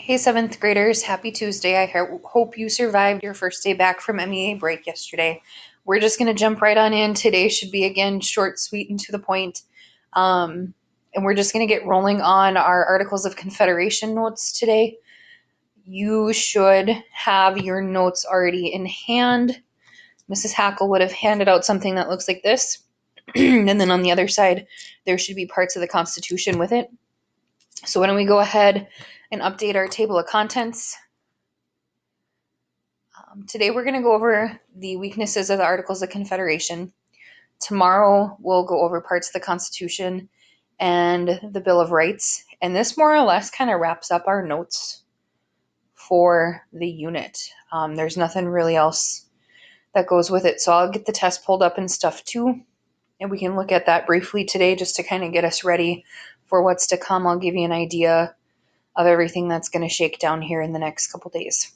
Hey, seventh graders, happy Tuesday. I hope you survived your first day back from MEA break yesterday. We're just going to jump right on in. Today should be, again, short, sweet, and to the point. And we're just going to get rolling on our Articles of Confederation notes today. You should have your notes already in hand. Mrs. Hackle would have handed out something that looks like this. And then on the other side, there should be parts of the Constitution with it. So why don't we go ahead and update our table of contents. Today we're going to go over the weaknesses of the Articles of Confederation. Tomorrow we'll go over parts of the Constitution and the Bill of Rights. And this more or less kind of wraps up our notes for the unit. There's nothing really else that goes with it. So I'll get the test pulled up and stuff too. And we can look at that briefly today just to kind of get us ready for what's to come. I'll give you an idea of everything that's going to shake down here in the next couple days.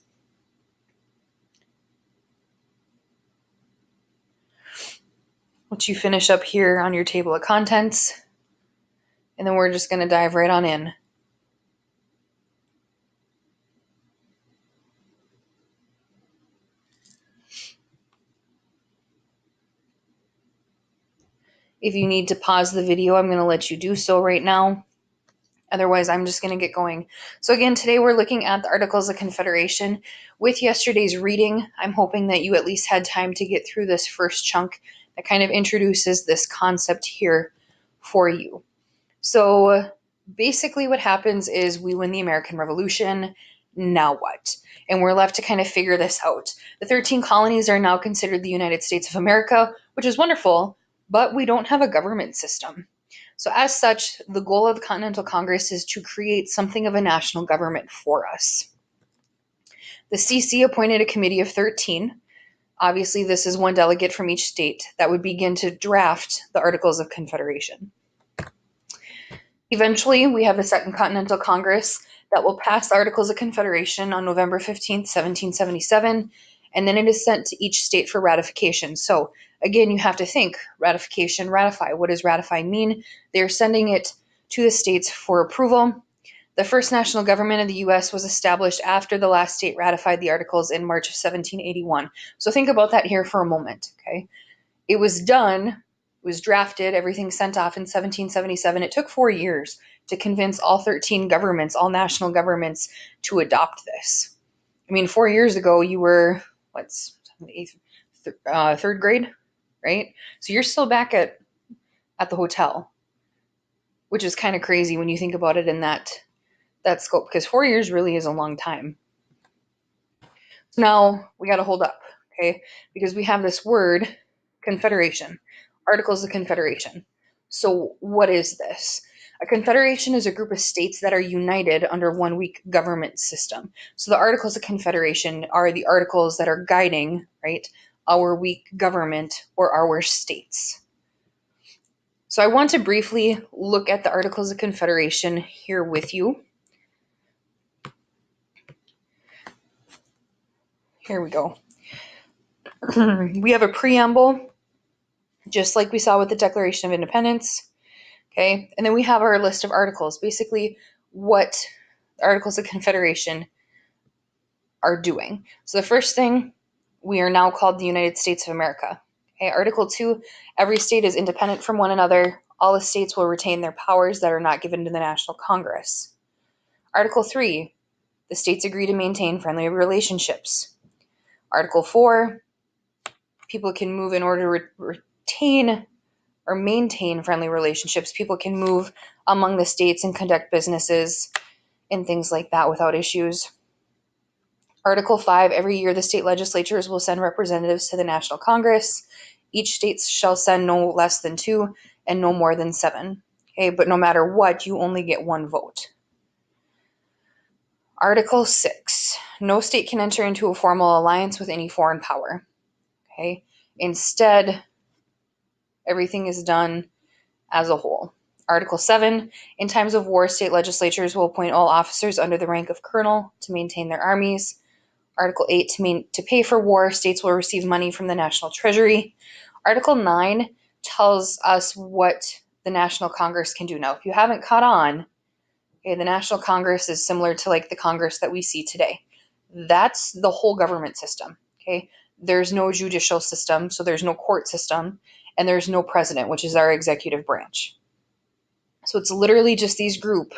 Once you finish up here on your table of contents, and then we're just going to dive right on in. If you need to pause the video, I'm going to let you do so right now. Otherwise, I'm just going to get going. So again, today we're looking at the Articles of Confederation. With yesterday's reading, I'm hoping that you at least had time to get through this first chunk that kind of introduces this concept here for you. So basically what happens is we win the American Revolution. Now what? And we're left to kind of figure this out. The 13 colonies are now considered the United States of America, which is wonderful, but we don't have a government system. So as such, the goal of the Continental Congress is to create something of a national government for us. The CC appointed a committee of 13. Obviously, this is one delegate from each state that would begin to draft the Articles of Confederation. Eventually, we have the Second Continental Congress that will pass the Articles of Confederation on November 15th, 1777, and then it is sent to each state for ratification. So again, you have to think, ratification, ratify. What does ratify mean? They're sending it to the states for approval. The first national government of the U.S. was established after the last state ratified the Articles in March of 1781. So think about that here for a moment, okay? It was done, was drafted, everything sent off in 1777. It took 4 years to convince all 13 governments, all national governments, to adopt this. I mean, 4 years ago, you were, third grade, right? So you're still back at the hotel, which is kind of crazy when you think about it in that scope, because 4 years really is a long time. So now we got to hold up, okay? Because we have this word, Confederation, Articles of Confederation. So what is this? A confederation is a group of states that are united under one weak government system. So the Articles of Confederation are the articles that are guiding, right, our weak government or our states. So I want to briefly look at the Articles of Confederation here with you. Here we go. We have a preamble, just like we saw with the Declaration of Independence. Okay, and then we have our list of articles, basically what the Articles of Confederation are doing. So the first thing, we are now called the United States of America. Okay, Article 2, every state is independent from one another. All the states will retain their powers that are not given to the National Congress. Article 3, the states agree to maintain friendly relationships. Article 4, people can move in order to retain or maintain friendly relationships. People can move among the states and conduct businesses and things like that without issues. Article 5, every year the state legislatures will send representatives to the National Congress. Each state shall send no less than 2 and no more than 7. Okay, but no matter what, you only get 1 vote. Article 6, no state can enter into a formal alliance with any foreign power. Okay, instead, everything is done as a whole. Article 7, in times of war, state legislatures will appoint all officers under the rank of colonel to maintain their armies. Article 8, to pay for war, states will receive money from the National Treasury. Article 9 tells us what the National Congress can do. Now, if you haven't caught on, Okay, the National Congress is similar to like the Congress that we see today. That's the whole government system. Okay, there's no judicial system, so there's no court system, and there's no president, which is our executive branch. So it's literally just this group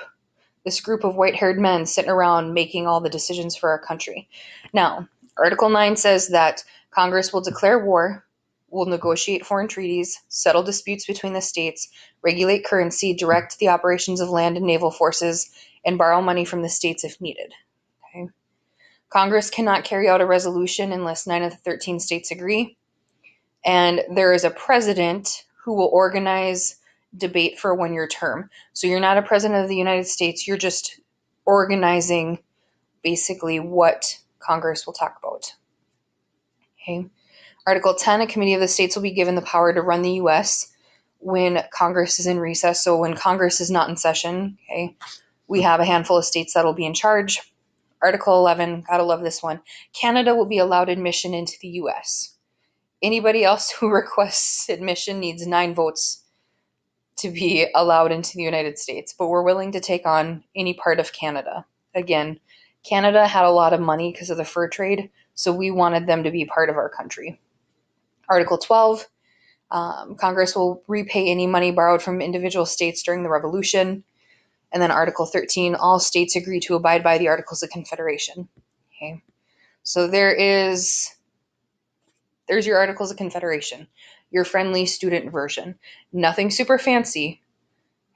of white-haired men sitting around making all the decisions for our country. Now, Article 9 says that Congress will declare war, will negotiate foreign treaties, settle disputes between the states, regulate currency, direct the operations of land and naval forces, and borrow money from the states if needed. Okay? Congress cannot carry out a resolution unless 9 of the 13 states agree, and there is a president who will organize debate for a one-year term. So you're not a president of the United States, you're just organizing basically what Congress will talk about. Okay. Article 10, a committee of the states will be given the power to run the U.S. when Congress is in recess. So when Congress is not in session, okay, we have a handful of states that will be in charge. Article 11, gotta love this one. Canada will be allowed admission into the U.S. Anybody else who requests admission needs 9 votes to be allowed into the United States, but we're willing to take on any part of Canada. Again, Canada had a lot of money because of the fur trade, so we wanted them to be part of our country. Article 12, Congress will repay any money borrowed from individual states during the Revolution. And then Article 13, all states agree to abide by the Articles of Confederation. Okay, so there's your Articles of Confederation, your friendly student version. Nothing super fancy,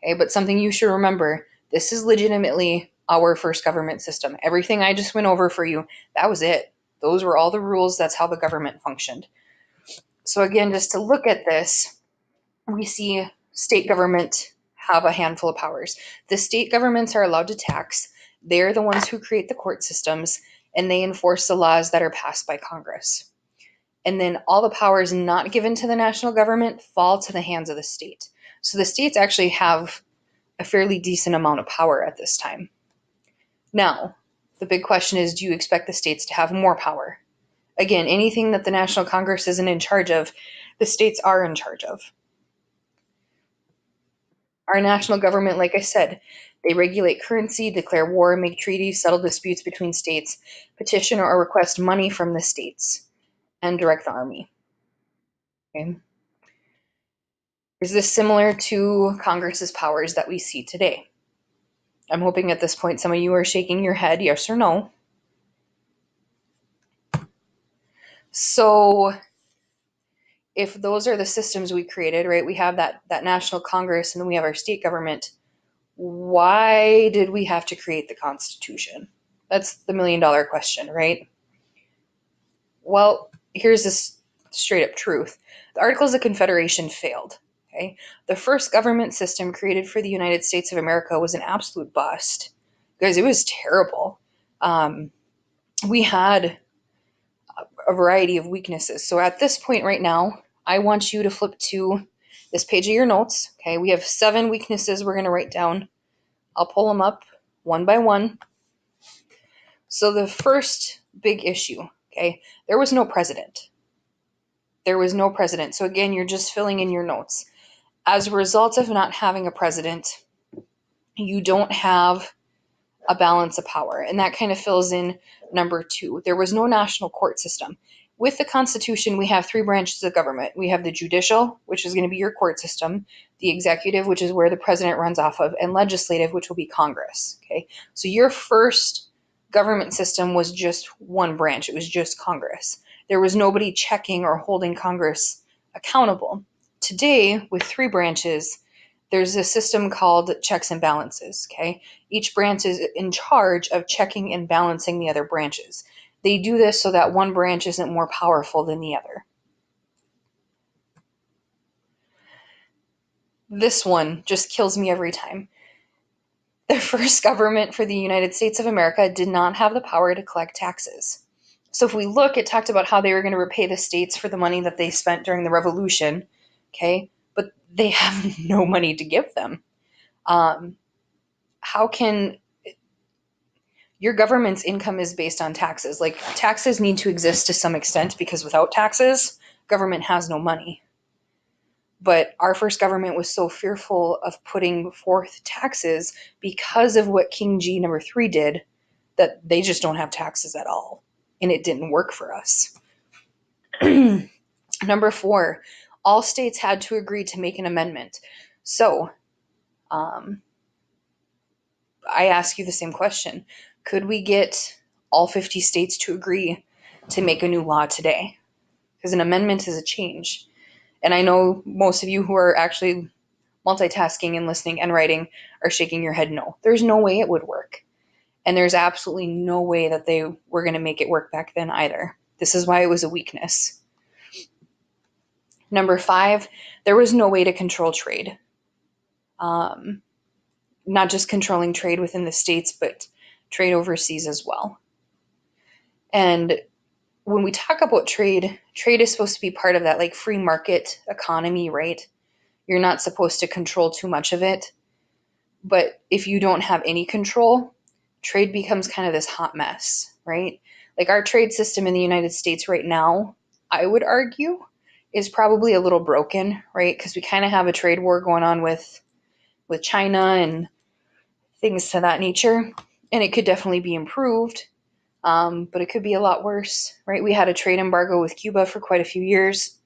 okay, but something you should remember. This is legitimately our first government system. Everything I just went over for you, that was it. Those were all the rules. That's how the government functioned. So again, just to look at this, we see state government have a handful of powers. The state governments are allowed to tax. They're the ones who create the court systems, and they enforce the laws that are passed by Congress. And then all the powers not given to the national government fall to the hands of the state. So the states actually have a fairly decent amount of power at this time. Now, the big question is, do you expect the states to have more power? Again, anything that the National Congress isn't in charge of, the states are in charge of. Our national government, like I said, they regulate currency, declare war, make treaties, settle disputes between states, petition or request money from the states, and direct the army. Okay. Is this similar to Congress's powers that we see today? I'm hoping at this point some of you are shaking your head, yes or no. So if those are the systems we created, right, we have that national Congress and then we have our state government, why did we have to create the Constitution? That's the $1 million question, right? Well, here's this straight up truth. The Articles of Confederation failed. Okay? The first government system created for the United States of America was an absolute bust. Guys, it was terrible. We had a variety of weaknesses. So at this point right now, I want you to flip to this page of your notes. Okay, we have 7 weaknesses we're going to write down. I'll pull them up one by one. So the first big issue, okay, there was no president. There was no president. So again, you're just filling in your notes. As a result of not having a president, you don't have a balance of power. And that kind of fills in number 2. There was no national court system. With the Constitution, we have 3 branches of government. We have the judicial, which is going to be your court system, the executive, which is where the president runs off of, and legislative, which will be Congress. Okay, so your first government system was just one branch. It was just Congress. There was nobody checking or holding Congress accountable. Today, with 3 branches, there's a system called checks and balances. Okay, each branch is in charge of checking and balancing the other branches. They do this so that one branch isn't more powerful than the other. This one just kills me every time. The first government for the United States of America did not have the power to collect taxes. So if we look, it talked about how they were going to repay the states for the money that they spent during the Revolution, okay? But they have no money to give them. How can your government's income is based on taxes? Like, taxes need to exist to some extent because without taxes, government has no money. But our first government was so fearful of putting forth taxes because of what King G number 3 did that they just don't have taxes at all. And it didn't work for us. Number 4, all states had to agree to make an amendment. So, I ask you the same question. Could we get all 50 states to agree to make a new law today? Because an amendment is a change. And I know most of you who are actually multitasking and listening and writing are shaking your head no. There's no way it would work. And there's absolutely no way that they were going to make it work back then either. This is why it was a weakness. Number 5, there was no way to control trade. Not just controlling trade within the states, but trade overseas as well. And when we talk about trade, trade is supposed to be part of that like free market economy, right? You're not supposed to control too much of it. But if you don't have any control, trade becomes kind of this hot mess, right? Like our trade system in the United States right now, I would argue, is probably a little broken, right? Because we kind of have a trade war going on with China and things to that nature. And it could definitely be improved, but it could be a lot worse, right? We had a trade embargo with Cuba for quite a few years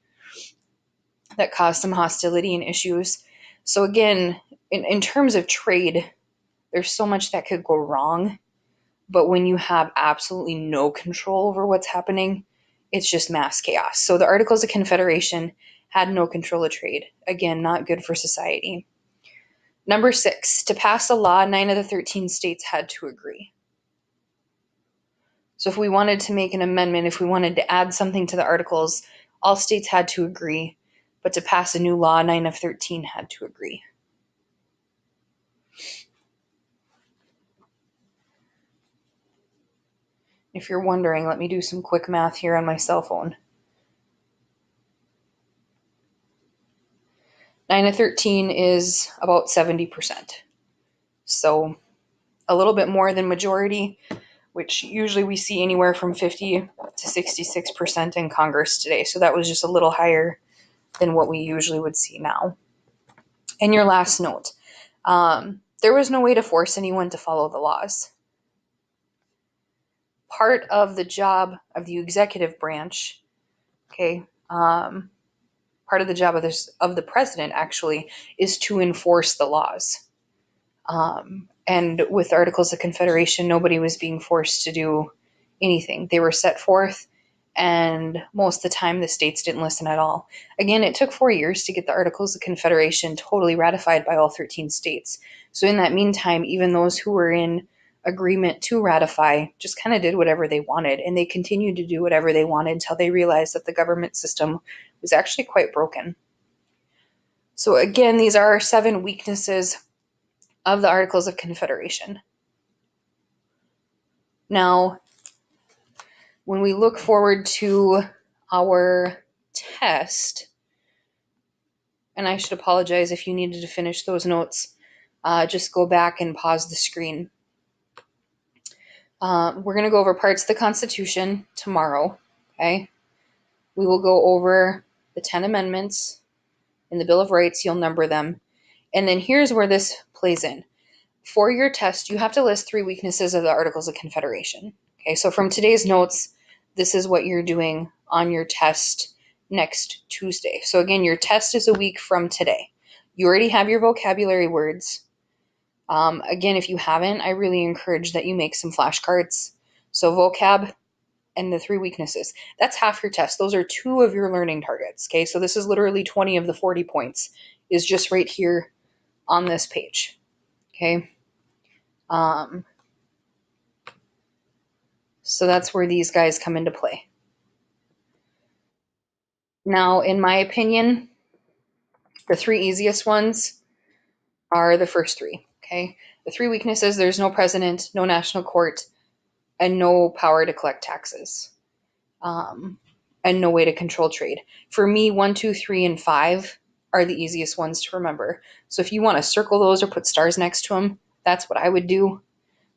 that caused some hostility and issues. So again, in terms of trade, there's so much that could go wrong. But when you have absolutely no control over what's happening, it's just mass chaos. So the Articles of Confederation had no control of trade. Again, not good for society. Number 6, to pass a law, 9 of the 13 states had to agree. So if we wanted to make an amendment, if we wanted to add something to the Articles, all states had to agree. But to pass a new law, 9 of 13 had to agree. If you're wondering, let me do some quick math here on my cell phone. 9 of 13 is about 70%. So a little bit more than majority, which usually we see anywhere from 50 to 66% in Congress today. So that was just a little higher than what we usually would see now. And your last note, there was no way to force anyone to follow the laws. Part of the job of the executive branch, okay, part of the job of the president actually is to enforce the laws. And with Articles of Confederation, nobody was being forced to do anything. They were set forth, and most of the time the states didn't listen at all. Again, it took 4 years to get the Articles of Confederation totally ratified by all 13 states. So in that meantime, even those who were in agreement to ratify just kind of did whatever they wanted, and they continued to do whatever they wanted until they realized that the government system was actually quite broken. So again, these are our 7 weaknesses of the Articles of Confederation. Now, when we look forward to our test, and I should apologize if you needed to finish those notes, just go back and pause the screen. We're going to go over parts of the Constitution tomorrow, okay? We will go over the 10 amendments in the Bill of Rights. You'll number them. And then here's where this plays in. For your test, you have to list 3 weaknesses of the Articles of Confederation. Okay, so from today's notes, this is what you're doing on your test next Tuesday. So again, your test is a week from today. You already have your vocabulary words. Again, if you haven't, I really encourage that you make some flashcards. So vocab and the 3 weaknesses. That's half your test. Those are 2 of your learning targets. Okay, so this is literally 20 of the 40 points is just right here on this page. Okay. So that's where these guys come into play. Now, in my opinion, the 3 easiest ones are the first 3. Okay. The 3 weaknesses, there's no president, no national court, and no power to collect taxes. And no way to control trade. For me, 1, 2, 3, and 5 are the easiest ones to remember. So if you want to circle those or put stars next to them, that's what I would do,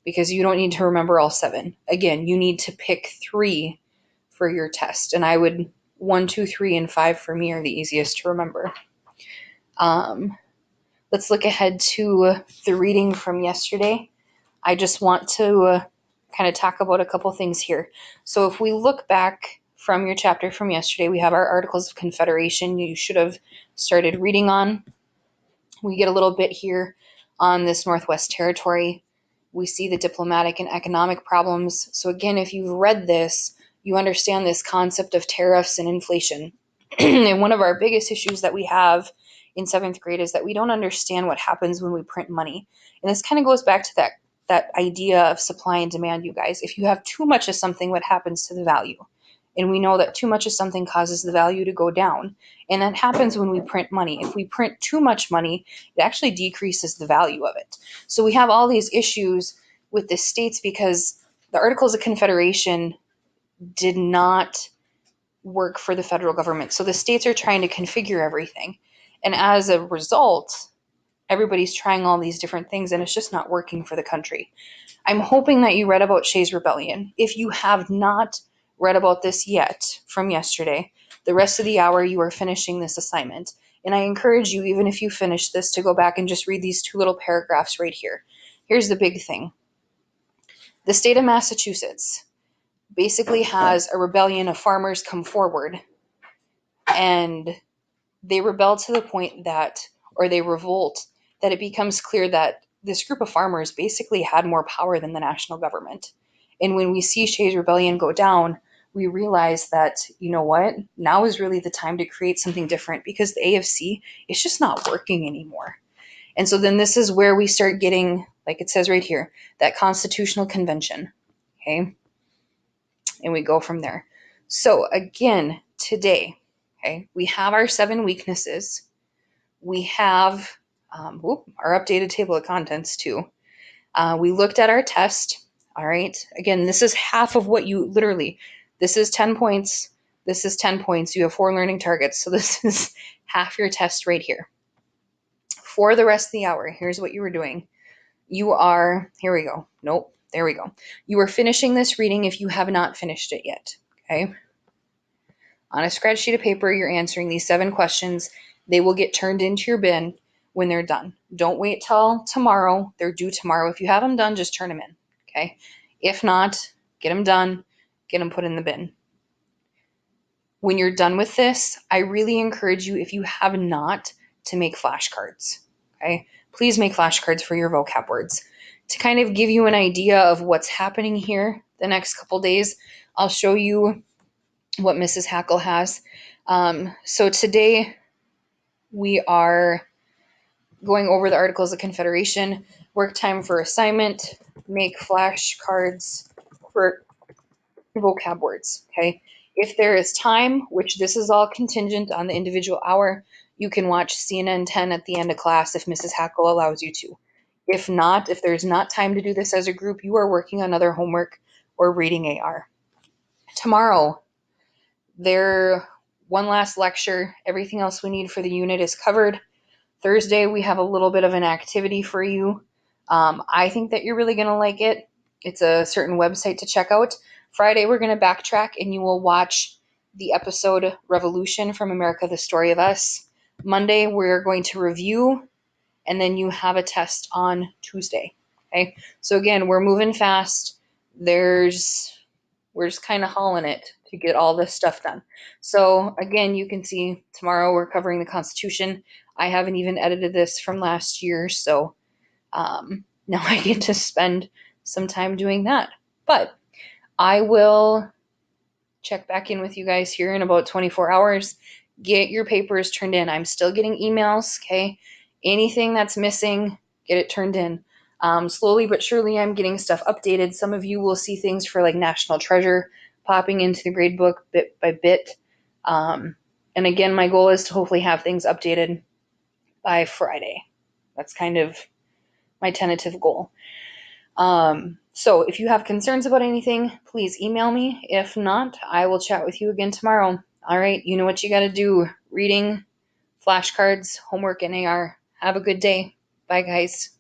because you don't need to remember all 7. Again, you need to pick 3 for your test. And I would 1, 2, 3, and 5 for me are the easiest to remember. Let's look ahead to the reading from yesterday. I just want to kind of talk about a couple things here. So if we look back from your chapter from yesterday, we have our Articles of Confederation you should have started reading on. We get a little bit here on this Northwest Territory. We see the diplomatic and economic problems. So again, if you've read this, you understand this concept of tariffs and inflation. And one of our biggest issues that we have in 7th grade is that we don't understand what happens when we print money. And this kind of goes back to that idea of supply and demand, you guys. If you have too much of something, what happens to the value? And we know that too much of something causes the value to go down. And that happens when we print money. If we print too much money, it actually decreases the value of it. So we have all these issues with the states because the Articles of Confederation did not work for the federal government. So the states are trying to configure everything. And as a result, everybody's trying all these different things and it's just not working for the country. I'm hoping that you read about Shays Rebellion. If you have not read about this yet from yesterday, the rest of the hour you are finishing this assignment. And I encourage you, even if you finish this, to go back and just read these 2 little paragraphs right here. Here's the big thing. The state of Massachusetts basically has a rebellion of farmers come forward, and they rebel to the point that, or they revolt, that it becomes clear that this group of farmers basically had more power than the national government. And when we see Shays Rebellion go down, we realize that, you know what, now is really the time to create something different because the AFC is just not working anymore. And so then this is where we start getting, like it says right here, that constitutional convention. Okay. And we go from there. So again, today, okay, we have our 7 weaknesses. We have our updated table of contents too. We looked at our test. All right. Again, this is half of what you literally, this is 10 points. This is 10 points. You have 4 learning targets. So this is half your test right here. For the rest of the hour, here's what you were doing. You are, here we go. Nope. There we go. You are finishing this reading if you have not finished it yet. Okay. On a scratch sheet of paper, you're answering these 7 questions. They will get turned into your bin when they're done. Don't wait till tomorrow. They're due tomorrow. If you have them done, just turn them in. Okay. If not, get them done, get them put in the bin. When you're done with this, I really encourage you, if you have not, to make flashcards. Okay. Please make flashcards for your vocab words. To kind of give you an idea of what's happening here the next couple days, I'll show you what Mrs. Hackle has. So today we are going over the Articles of Confederation, work time for assignment, make flashcards for vocab words. Okay. If there is time, which this is all contingent on the individual hour, you can watch CNN 10 at the end of class if Mrs. Hackle allows you to. If not, if there's not time to do this as a group, you are working on other homework or reading AR. Tomorrow, one last lecture. Everything else we need for the unit is covered. Thursday, we have a little bit of an activity for you. I think that you're really going to like it. It's a certain website to check out. Friday, we're going to backtrack and you will watch the episode Revolution from America, the Story of Us. Monday, we're going to review, and then you have a test on Tuesday. Okay. So again, we're moving fast. We're just kind of hauling it to get all this stuff done. So again, you can see tomorrow we're covering the Constitution. I haven't even edited this from last year, so now I get to spend some time doing that. But I will check back in with you guys here in about 24 hours. Get your papers turned in. I'm still getting emails, okay? Anything that's missing, get it turned in. Slowly but surely, I'm getting stuff updated. Some of you will see things for like National Treasure popping into the grade book bit by bit. And again, my goal is to hopefully have things updated by Friday. That's kind of my tentative goal. So if you have concerns about anything, please email me. If not, I will chat with you again tomorrow. All right, you know what you got to do. Reading, flashcards, homework, and AR. Have a good day. Bye, guys.